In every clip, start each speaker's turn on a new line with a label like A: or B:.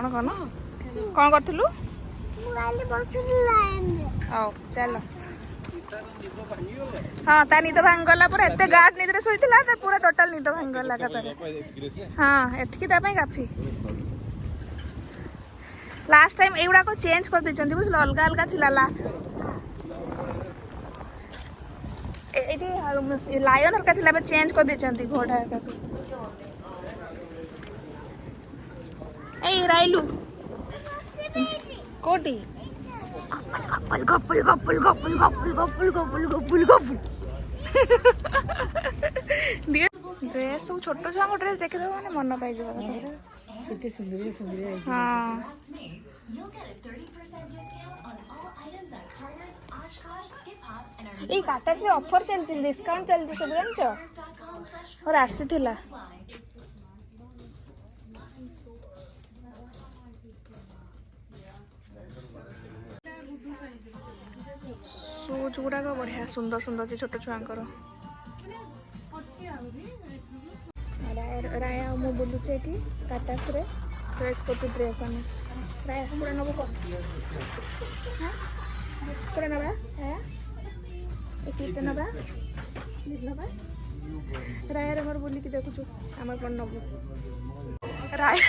A: कौन कौन कौन करथिलु आओ चलो हाँ ता निद भांग गला पूरा एते गाढ़ निद्रे सोइथिला ता पूरा टोटल निद भांग गला कतरे हाँ एतकी ता पई काफी लास्ट टाइम एगुड़ा को चेंज कर देचंती बुझलो अलग अलग थिला ला एडी लायन हरका थिला बे चेंज कर देचंती घोड़ा हरका ए राइलू कोटी गप्पल गप्पल गप्पल गप्पल गप्पल गप्पल गप्पल गप्पल गप्पल ड्रेस सब छोट छुआ ड्रेस देखी देव मैंने मन पाई जावा केते सुंदर सुंदर हां ए काटा से ऑफर चलती डिस्काउंट चलती सब जानछ और आसी थिला शूज गुड़ाक बढ़िया सुंदर सुंदर से छोट छुआंकर राया मु बुलुचे एठी काटास रे चॉइस करती ड्रेस आने राया पूरा नबो को हां पूरा नबा है एकिटे नबा नबा राया रे मोर बुली की देखु छु हमर कोन नबो राया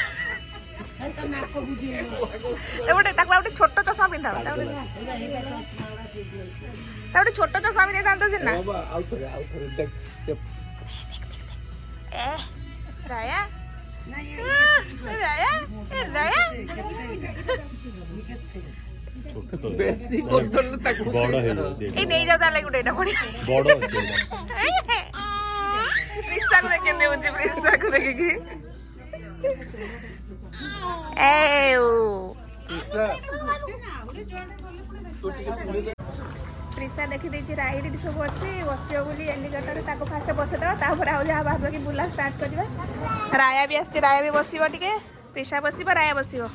A: एबटे ताको आउटे छोट चश्मा पिंधा ताउटे छोट चश्मा भी देखांत से ना आउथरे देख ए राया राया राया बेसी कोटन ताको बड़ हे ए नै जाऊ ताले गुटे एटा बड़ बड़ अछि रिक्शा को देखे दे उजी रिक्शा को देखे की प्रिसा देखी देछि राइड सब अच्छे बसियो बोली एलिगेटर ताको फास्ट बसे दो तापर आ जा भाबो कि बुला स्टार्ट करबा राया भी आछे राया भी बसिबो टिके प्रिसा बसिबो राया बसिबो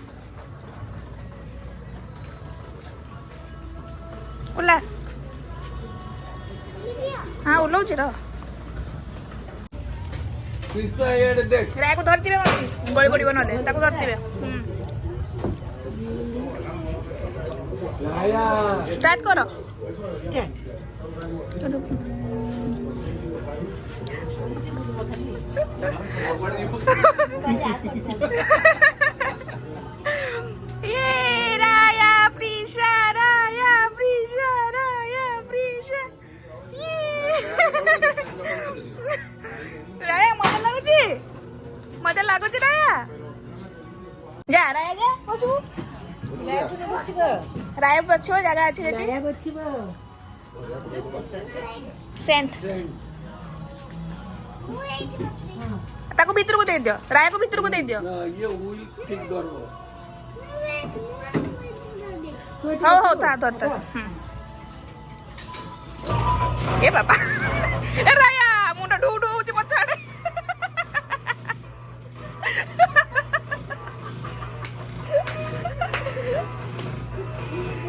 A: उला हां उलौ छिरो प्रिसा एड देख राया को धरतिबे मती गळी पड़िबो नले ताको धरतिबे राया स्टार्ट करो स्टार्ट चलो ये राया प्रिसा राया प्रिसा राया प्रिसा राया मजा लागुची राया जा राया जा बसु राया बछिबो जगह अछि जेटी राया बछिबो सेंट ताको भीतर को दे दियो राया को भीतर को दे दियो ना ये हुई ठीक करबो हो हो था धर ए बाबा ए राया मुंडा ढू ढू ची पछाडे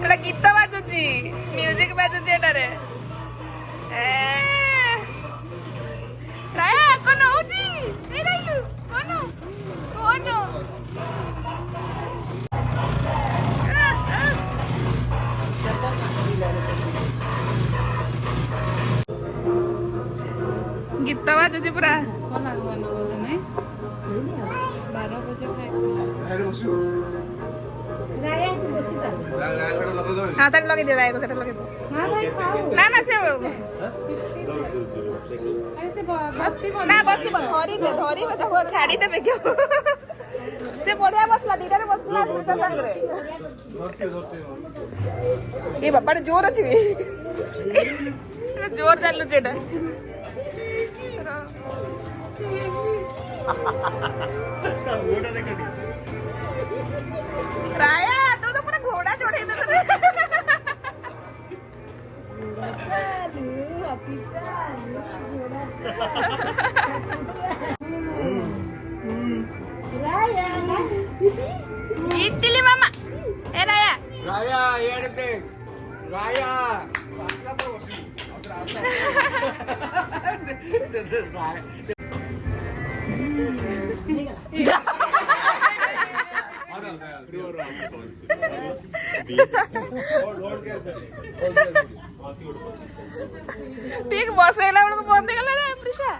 A: एटा गीत बाजुची म्यूजिक बाजुची एटा रे राया कोन होची ए रायु कोन गीत बाजुची पूरा कोन लागबो नै 12 बजे खाइ राया को बसिबा हां तक लगे दे राया को सेट लगे दो हां भाई खाओ ना ना से अरे से बसिबो ना बसिबो धरी बे सब छाड़ी देबे क्यों से बढ़िया बसला दीदा रे बसला पुरुषा संग रे ए बापा जोर अछि बे जोर चालू जेटा घोड़ा देखो राया तू तो पूरा घोड़ा चढ़ाई दे रे राया इतली मामा ए राया राया येड देख राया वासला पर बसू राया ठीक बसैला बेलू बंद गला रे प्रिशा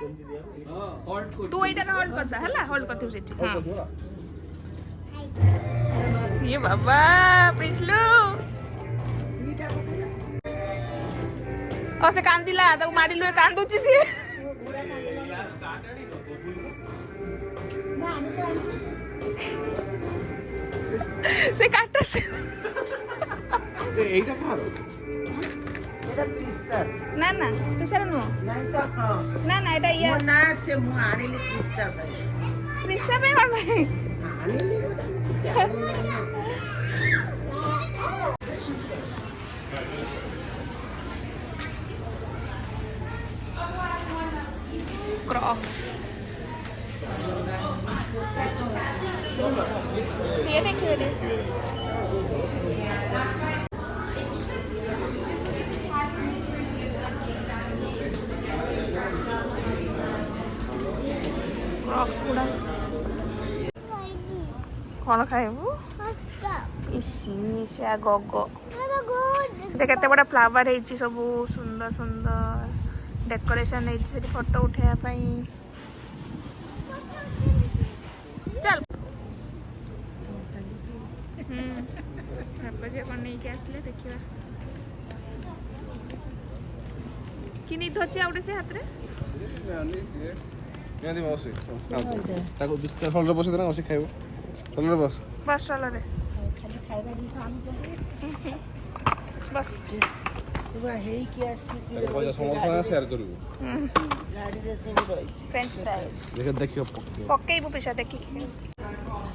A: तू एटा ना होल्ड करता हला होल्ड करथु सेठी हां ये बाबा प्रिशलू और से कांदिला तो माडिलु कांदुची सी से काटा से
B: এইটা কার
C: এটা পিসার
A: না না প্রেসার নো
C: নাই তো
A: না না এটা ইয়া
C: না আছে মু আনিলে পিসার
A: প্রেসার পে কোন ভাই
C: আনিলে
A: क्रॉक्स ये देखिए रे क्रॉक्स गुड़ा कौन खाइबू इसी से गोगो देख केते बड़ा फ्लावर है सब सुंदर सुंदर डेकोरेशन है फोटो उठाया चल बापा जी कौन नहीं आसले देखिए कि नहीं धोची आउटे से हाथ रे
B: কেন বসে তাকো বিস্তার ফলরে বসে দেনা বসে খাইবো ফলরে বস
A: बस चलो रे
C: খালি খাইবা দিছ আমি
A: बस
C: সুবা হেই কি আসছি
B: তাকো পয়সা সমস্যা শেয়ার করব
C: গাড়ি রে সেমি রইছি
A: फ्रेंच फ्राइज
B: দেখে দেখিও
A: पक्केबू पैसा देखी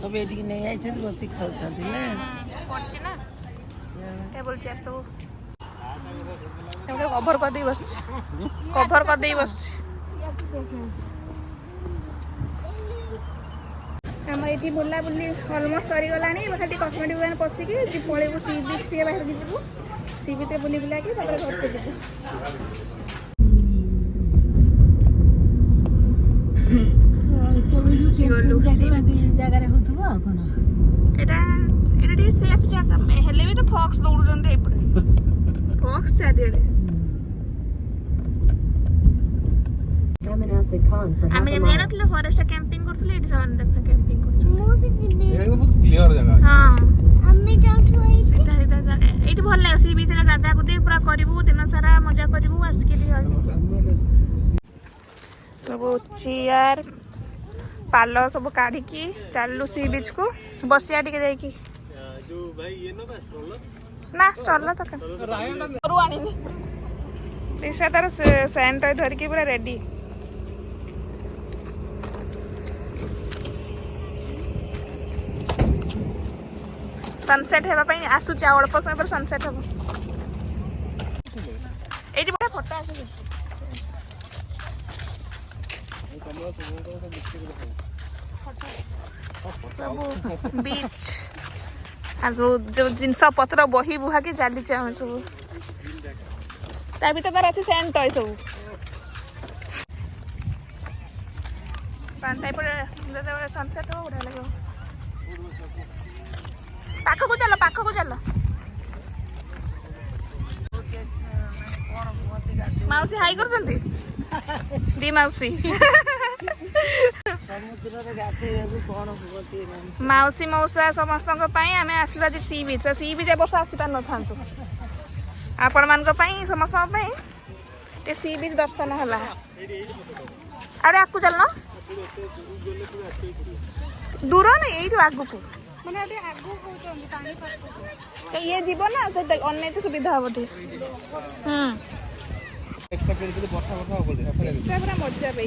C: সব এদিকে নেই আইছেন বসি খাউଛନ୍ତି না
A: पड़ची ना टेबल चेयर सब एवढे कवर कर दे बस कवर कर दे बस ଆମର ଏଠି ବୁଲାବୁଲି ଅଲମୋଷ୍ଟ ସରିଗଲାଣି ଏବେ ଖାଲି କସ୍ମେଟିକ୍ ଦୋକାନ ପଶିକି ପଳେଇବୁ ସି ବିଚ୍ ଟିକେ ବାହାରକୁ ଯିବୁ ସି ବିଚ୍ରେ ବୁଲି ବୁଲାକି ତାପରେ ଘରକୁ ଯିବୁ
C: ଜାଗାରେ ହଉଥିବ ଆଉ କଣ
A: ଏଟା ଏଟା ଟିକେ ସେଫ୍ ଜାଗା ହେଲେ ବି ତ ଫକ୍ସ ଦୌଡୁଛନ୍ତି ଏପଟେ ଫକ୍ସ ଚାରିଆଡେ ଆମେ ଯେମିତି ଯାଇନଥିଲେ ଫରେଷ୍ଟ କ୍ୟାମ୍ପିଂ କରୁଥିଲେ ଏଠି ସେମାନେ ଦେଖ କ୍ୟାମ୍ପିଂ କରୁଛନ୍ତି
B: এটা কিন্তু বহুত ক্লিয়ার জায়গা
A: ହଁ ସିଧା ଜାଗା ଏଇଠି ଭଲ ଲାଗିବ ସି ବିଚ୍ରେ ଗାଧା ଗୁଧି ପୁରା କରିବୁ ଦିନ ସାରା ମଜା କରିବୁ ଆସିକି ସବୁ ଚେୟାର ପାଲ ସବୁ କାଢିକି ଚାଲୁ ସି ବିଚ୍ କୁ ବସିବା ଟିକେ ଯାଇକି ନା ଷ୍ଟଲ ତ ଘରୁ ଆଣିନି ରିସା ତାର ସ୍ୟାଣ୍ଡ ଟୟ ଧରିକି ପୁରା ରେଡି सनसेट हेबा पई आसुची अल्प समय पर सनसेट हबो एठी बड़ा फोटो आसे बीच आज जो जिनस पत्र बही बुहा के चली हम सब ता भीतर तार अच्छे सैंड टॉय सब सन टाइप सनसेट हो बढ़िया लगे पाख को चलो माउसी हाई कर दी माउसी माउसी मौसा समस्त आम आसलु आज सी बीच ए वर्ष आसी पार न आपण मान समस्त सी बीच दर्शन है अरे आगू चल दूर नहीं यू आगू को ये जीव ना अन्न तो सुविधा हम पूरा मजा पे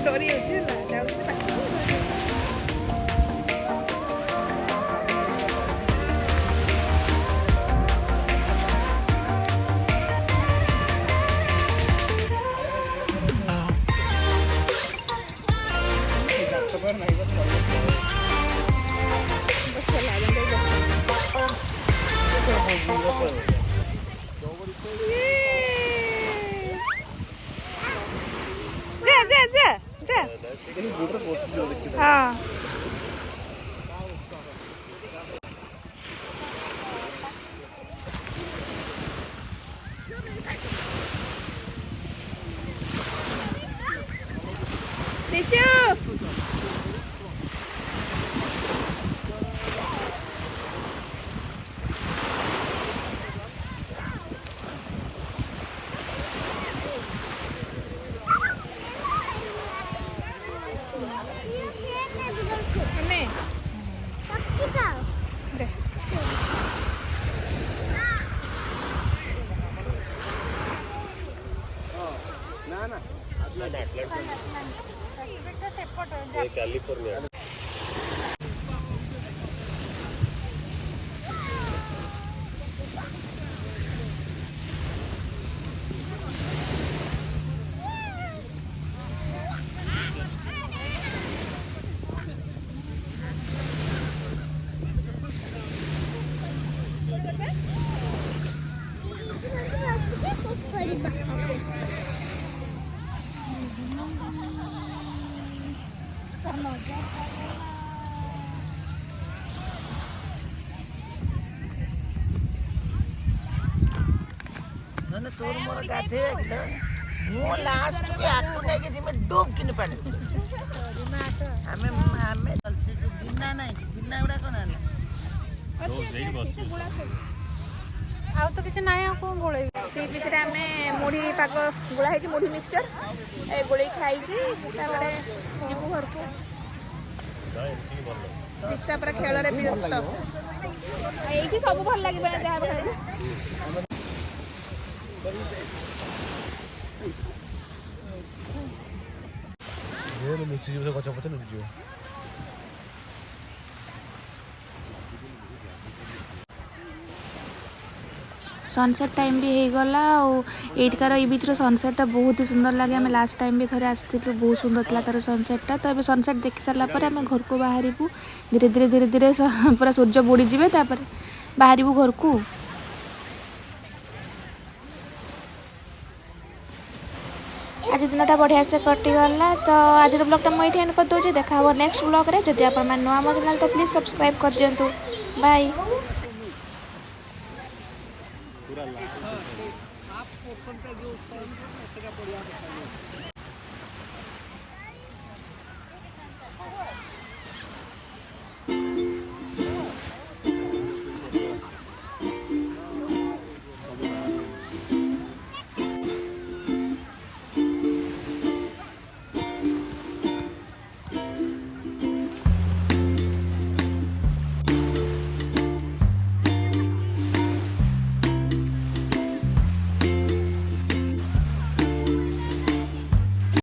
A: डरी हाँ टिश्यू हमें दे
B: ନା ନା
C: ମାନେ ତୋର ମୋର ଗାଧେଇବା ମୁଁ ଲାଷ୍ଟ କୁ ଆକୁ ନେଇକି ଯିମି ଡୁବ କିନି ପାଣି ଆମେ ଆମେ ବିନା ନାହିଁ ବିନା ଗୁଡା କଣ ହେଲା
A: ଆଉ ତ କିଛି ନାହିଁ ଆଉ କଣ ଗୋଳେଇବି ସେଇ ଭିତରେ ଆମେ ମୁଢ଼ି ପାଗ ଗୋଳା ହେଇଛି ମୁଢ଼ି ମିକ୍ସଚର ଏ ଗୋଳେଇ ଖାଇକି ତାପରେ ଯିବୁ ଘରକୁ ପିସା ପୁରା ଖେଳରେ ବ୍ୟସ୍ତ ଏଇଠି ସବୁ ଭଲ ଲାଗିବ ଯାହା ଖାଇଲେ
B: ଲୁଚିଯିବ ଗଛ ପଛ ଲୁଚିଯିବ
D: सनसेट टाइम भी हो गला एठिकार ये बीच सनसेटा बहुत ही सुंदर लगे आम लास्ट टाइम भी थे आसलु बहुत सुंदर था तार सनसेटा तो ये सनसेट देखी सारा आम घर को बाहर धीरे धीरे धीरे धीरे पूरा सूर्य बुड़ीजे बाहर घर को आज दिनटा बढ़िया से कटिगला तो आज ब्लॉगटा मुझे एंड कर दूसरी देखा नेक्स्ट ब्लॉग रे जदि आप नुआ मो चैनल तो प्लीज सब्सक्राइब कर दिंतु बाय।